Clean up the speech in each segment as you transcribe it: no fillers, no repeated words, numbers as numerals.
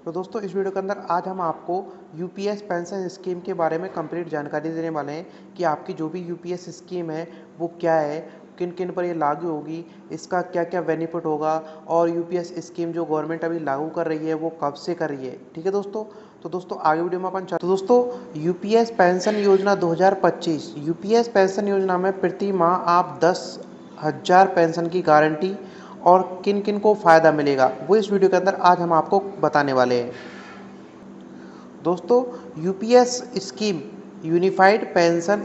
तो दोस्तों इस वीडियो के अंदर आज हम आपको यूपीएस पेंशन स्कीम के बारे में कंप्लीट जानकारी देने वाले हैं कि आपकी जो भी यूपीएस स्कीम है वो क्या है, किन किन पर ये लागू होगी, इसका क्या क्या बेनिफिट होगा और यूपीएस स्कीम जो गवर्नमेंट अभी लागू कर रही है वो कब से कर रही है। ठीक है दोस्तों, तो दोस्तों आगे वीडियो में अपन तो दोस्तों यूपीएस पेंशन योजना 2025 यूपीएस पेंशन योजना में प्रति माह आप 10,000 पेंशन की गारंटी और किन किन को फ़ायदा मिलेगा वो इस वीडियो के अंदर आज हम आपको बताने वाले हैं। दोस्तों UPS scheme unified pension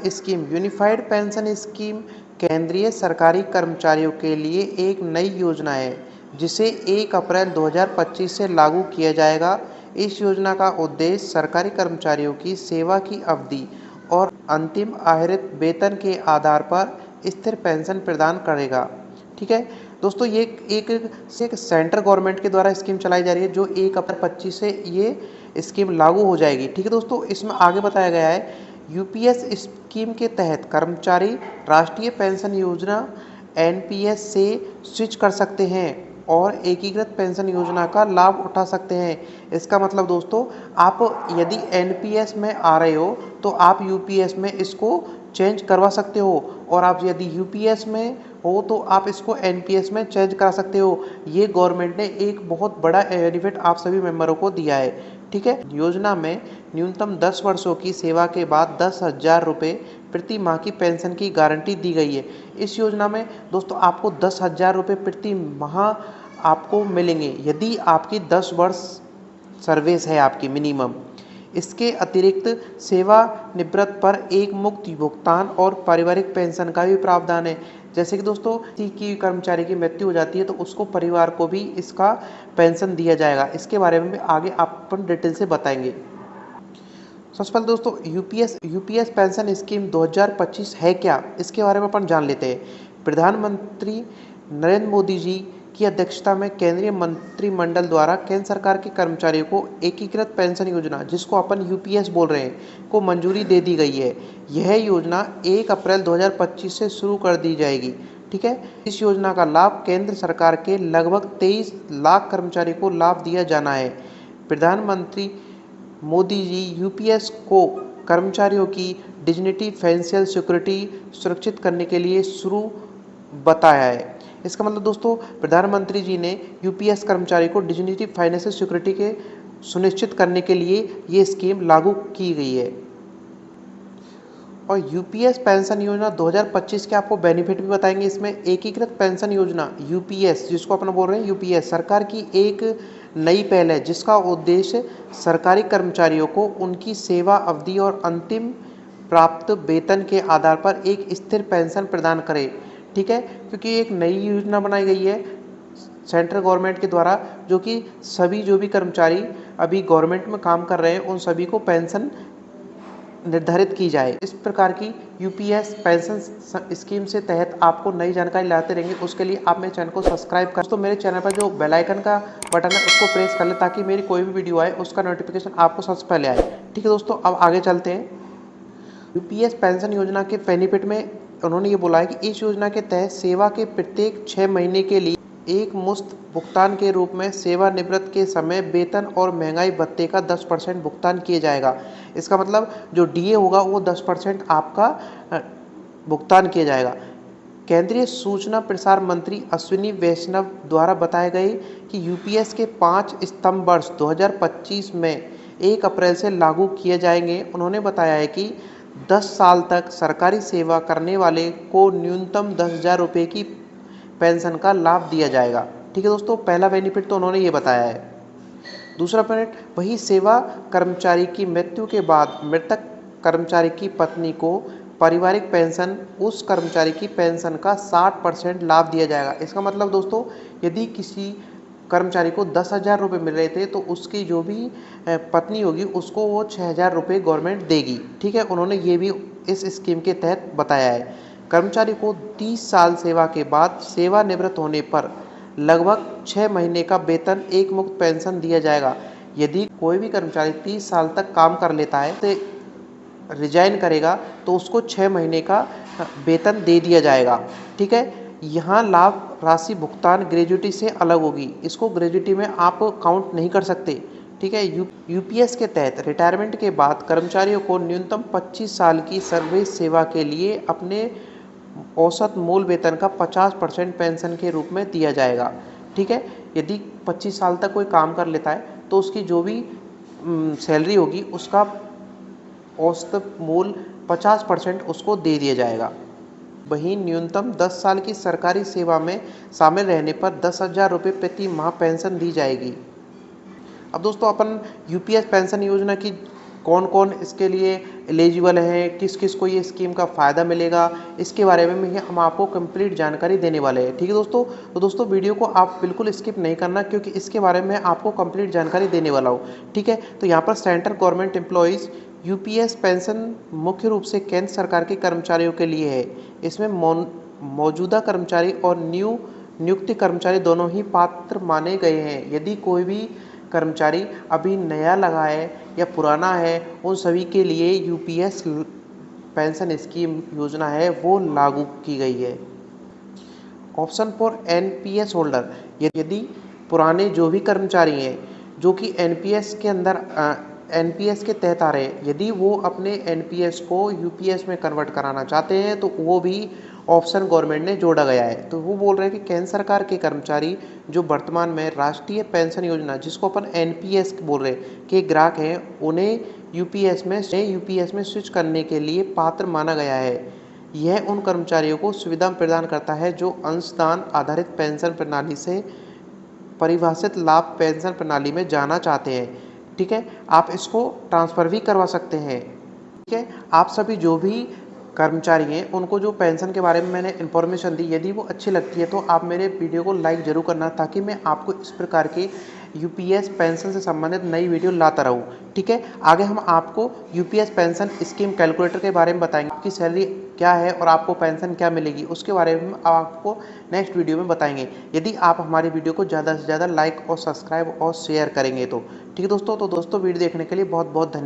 scheme केंद्रीय सरकारी कर्मचारियों के लिए एक नई योजना है जिसे 1 अप्रैल 2025 से लागू किया जाएगा। इस योजना का उद्देश्य सरकारी कर्मचारियों की सेवा की अवधि और अंतिम आहरित वेतन के आधार पर स्थिर पेंशन प्रदान करेगा। ठीक है दोस्तों, ये एक सेंट्रल गवर्नमेंट के द्वारा स्कीम चलाई जा रही है जो 1 अप्रैल 25 से ये स्कीम लागू हो जाएगी। ठीक है दोस्तों, इसमें आगे बताया गया है यूपीएस स्कीम के तहत कर्मचारी राष्ट्रीय पेंशन योजना एनपीएस से स्विच कर सकते हैं और एकीकृत पेंशन योजना का लाभ उठा सकते हैं। इसका मतलब दोस्तों, आप यदि एनपीएस में आ रहे हो तो आप यूपीएस में इसको चेंज करवा सकते हो और आप यदि यूपीएस में हो तो आप इसको एनपीएस में चेंज करा सकते हो। ये गवर्नमेंट ने एक बहुत बड़ा बेनिफिट आप सभी मेंबरों को दिया है। ठीक है, योजना में न्यूनतम 10 वर्षों की सेवा के बाद 10,000 रुपये प्रति माह की पेंशन की गारंटी दी गई है। इस योजना में दोस्तों आपको 10,000 रुपये प्रति माह आपको मिलेंगे यदि आपकी 10 वर्ष सर्विस है आपकी मिनिमम। इसके अतिरिक्त सेवानिवृत्त पर एक मुक्त भुगतान और पारिवारिक पेंशन का भी प्रावधान है। जैसे कि दोस्तों किसी की कर्मचारी की मृत्यु हो जाती है तो उसको परिवार को भी इसका पेंशन दिया जाएगा। इसके बारे में भी आगे आप अपन डिटेल से बताएंगे। सबसे पहले दोस्तों यूपीएस पेंशन स्कीम 2025 है क्या, इसके बारे में अपन जान लेते हैं। प्रधानमंत्री नरेंद्र मोदी जी की अध्यक्षता में केंद्रीय मंत्रिमंडल द्वारा केंद्र सरकार के कर्मचारियों को एकीकृत पेंशन योजना, जिसको अपन यूपीएस बोल रहे हैं, को मंजूरी दे दी गई है। यह योजना 1 अप्रैल 2025 से शुरू कर दी जाएगी। ठीक है, इस योजना का लाभ केंद्र सरकार के लगभग 23 लाख कर्मचारी को लाभ दिया जाना है। प्रधानमंत्री मोदी जी यूपीएस को कर्मचारियों की डिग्निटी फाइनेंशियल सिक्योरिटी सुरक्षित करने के लिए शुरू बताया है। इसका मतलब दोस्तों प्रधानमंत्री जी ने यूपीएस कर्मचारी को डिग्निटी फाइनेंशियल सिक्योरिटी के सुनिश्चित करने के लिए ये स्कीम लागू की गई है। और यूपीएस पेंशन योजना 2025 के आपको बेनिफिट भी बताएंगे। इसमें एकीकृत पेंशन योजना यूपीएस, जिसको अपन बोल रहे हैं यूपीएस, सरकार की एक नई पहल है जिसका उद्देश्य सरकारी कर्मचारियों को उनकी सेवा अवधि और अंतिम प्राप्त वेतन के आधार पर एक स्थिर पेंशन प्रदान करे। ठीक है, क्योंकि एक नई योजना बनाई गई है सेंट्रल गवर्नमेंट के द्वारा जो कि सभी जो भी कर्मचारी अभी गवर्नमेंट में काम कर रहे हैं उन सभी को पेंशन निर्धारित की जाए। इस प्रकार की यूपीएस पेंशन स्कीम से तहत आपको नई जानकारी लाते रहेंगे। उसके लिए आप मेरे चैनल को सब्सक्राइब कर तो मेरे चैनल पर जो बेल आइकन का बटन है उसको प्रेस कर ले ताकि मेरी कोई भी वीडियो आए उसका नोटिफिकेशन आपको सबसे पहले आए। ठीक है दोस्तों, अब आगे चलते हैं। यूपीएस पेंशन योजना के बेनिफिट में उन्होंने ये बोला है कि इस योजना के तहत सेवा के प्रत्येक 6 महीने के लिए एक मुश्त भुगतान के रूप में सेवानिवृत्त के समय वेतन और महंगाई भत्ते का 10% भुगतान किया जाएगा। इसका मतलब जो डीए होगा वो 10% आपका भुगतान किया जाएगा। केंद्रीय सूचना प्रसार मंत्री अश्विनी वैष्णव द्वारा बताए गए कि यूपीएस के 5 स्तंभ वर्ष 2025 में 1 अप्रैल से लागू किए जाएंगे। उन्होंने बताया है कि 10 साल तक सरकारी सेवा करने वाले को न्यूनतम 10,000 रुपये की पेंशन का लाभ दिया जाएगा। ठीक है दोस्तों, पहला बेनिफिट तो उन्होंने ये बताया है। दूसरा बेनिफिट, वही सेवा कर्मचारी की मृत्यु के बाद मृतक कर्मचारी की पत्नी को पारिवारिक पेंशन उस कर्मचारी की पेंशन का 60% लाभ दिया जाएगा। इसका मतलब दोस्तों यदि किसी कर्मचारी को 10,000 रुपये मिल रहे थे तो उसकी जो भी पत्नी होगी उसको वो 6,000 रुपये गवर्नमेंट देगी। ठीक है, उन्होंने ये भी इस स्कीम के तहत बताया है। कर्मचारी को 30 साल सेवा के बाद सेवानिवृत्त होने पर लगभग 6 महीने का वेतन एक मुक्त पेंशन दिया जाएगा। यदि कोई भी कर्मचारी 30 साल तक काम कर लेता है तो रिजाइन करेगा तो उसको 6 महीने का वेतन दे दिया जाएगा। ठीक है, यहाँ लाभ राशि भुगतान ग्रेजुटी से अलग होगी। इसको ग्रेजुटी में आप काउंट नहीं कर सकते। ठीक है। यूपीएस के तहत रिटायरमेंट के बाद कर्मचारियों को न्यूनतम 25 साल की सर्विस सेवा के लिए अपने औसत मूल वेतन का 50% पेंशन के रूप में दिया जाएगा। ठीक है। यदि 25 साल तक कोई काम कर लेता है तो उसकी जो भी सैलरी होगी उसका औसत मूल 50% उसको दे दिया जाएगा। वहीं न्यूनतम 10 साल की सरकारी सेवा में शामिल रहने पर 10,000 रुपये प्रति माह पेंशन दी जाएगी। अब दोस्तों अपन यूपीएस पेंशन योजना की कौन कौन इसके लिए एलिजिबल हैं, किस किस को ये स्कीम का फ़ायदा मिलेगा, इसके बारे में हम आपको कंप्लीट जानकारी देने वाले हैं। ठीक है दोस्तों, तो दोस्तों वीडियो को आप बिल्कुल स्किप नहीं करना, क्योंकि इसके बारे में आपको कंप्लीट जानकारी देने वाला हूँ। ठीक है। तो यहाँ पर central government employees UPS pension मुख्य रूप से केंद्र सरकार के कर्मचारियों के लिए है। इसमें मौजूदा कर्मचारी और नियुक्ति कर्मचारी दोनों ही पात्र माने गए हैं। यदि कोई भी कर्मचारी अभी नया लगा है या पुराना है, उन सभी के लिए यूपीएस पेंशन स्कीम योजना है वो लागू की गई है। ऑप्शन फॉर एनपीएस होल्डर, यदि पुराने जो भी कर्मचारी हैं जो कि एनपीएस के अंदर एनपीएस के तहत आ रहे हैं, यदि वो अपने एनपीएस को यूपीएस में कन्वर्ट कराना चाहते हैं तो वो भी ऑप्शन गवर्नमेंट ने जोड़ा गया है। तो वो बोल रहे हैं कि केंद्र सरकार के कर्मचारी जो वर्तमान में राष्ट्रीय पेंशन योजना, जिसको अपन एनपीएस बोल रहे हैं, के ग्राहक हैं, उन्हें यूपीएस में स्विच करने के लिए पात्र माना गया है। यह उन कर्मचारियों को सुविधा प्रदान करता है जो अंशदान आधारित पेंशन प्रणाली से परिभाषित लाभ पेंशन प्रणाली में जाना चाहते हैं। ठीक है। आप इसको ट्रांसफ़र भी करवा सकते हैं। ठीक है। आप सभी जो भी कर्मचारी हैं उनको जो पेंशन के बारे में मैंने इन्फॉर्मेशन दी, यदि वो अच्छी लगती है तो आप मेरे वीडियो को लाइक ज़रूर करना, ताकि मैं आपको इस प्रकार के यूपीएस पेंशन से संबंधित नई वीडियो लाता रहूँ। ठीक है। आगे हम आपको यूपीएस पेंशन स्कीम कैलकुलेटर के बारे में बताएंगे, आपकी सैलरी क्या है और आपको पेंशन क्या मिलेगी, उसके बारे में आपको नेक्स्ट वीडियो में बताएंगे, यदि आप हमारी वीडियो को ज़्यादा से ज़्यादा लाइक और सब्सक्राइब और शेयर करेंगे तो। ठीक है दोस्तों, वीडियो देखने के लिए बहुत बहुत धन्यवाद।